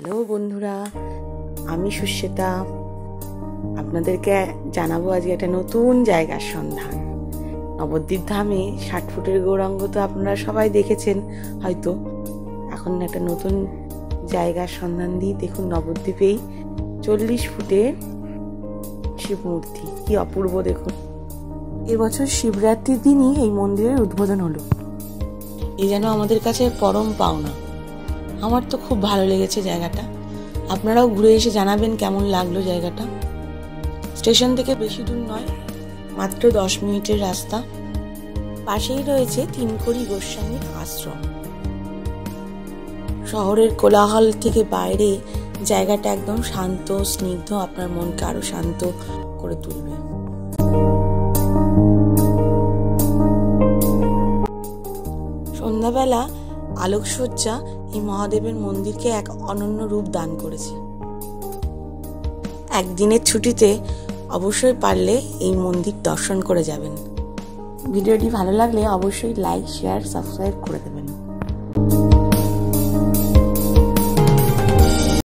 Hello বন্ধুরা, আমি সুশ্বেতা। আপনাদেরকে জানাবো আজকে একটা নতুন জায়গার সন্ধান। নবদ্বীপ ধামে 60 ফুটের গৌরাঙ্গ তো আপনারা সবাই দেখেছেন হয়তো। এখন একটা নতুন জায়গার সন্ধান দিই। দেখুন, নবদ্বীপেই 40 ফুটের শিব মূর্তি, কি অপূর্ব দেখুন। এবছর শিবরাত্রির দিনই এই মন্দিরের উদ্বোধন হলো। এই যেন আমাদের কাছে পরম পাওনা। আমার তো খুব ভালো লেগেছে জায়গাটা। আপনারাও ঘুরে এসে জানাবেন কেমন লাগলো জায়গাটা। স্টেশন থেকে বেশি দূর নয়, মাত্র 10 মিনিটের রাস্তা। পাশেই রয়েছে তিনকড়ি গোস্বামীর আশ্রম। শহরের কোলাহল থেকে বাইরে জায়গাটা একদম শান্ত স্নিগ্ধ, আপনার মনকে আরো শান্ত করে তুলবে। সন্ধ্যাবেলা আলোকসজ্জা এই মহাদেবের মন্দিরকে এক অনন্য রূপ দান করেছে। একদিনের ছুটিতে অবশ্যই পারলে এই মন্দির দর্শন করে যাবেন। ভিডিওটি ভালো লাগলে অবশ্যই লাইক, শেয়ার, সাবস্ক্রাইব করে দেবেন।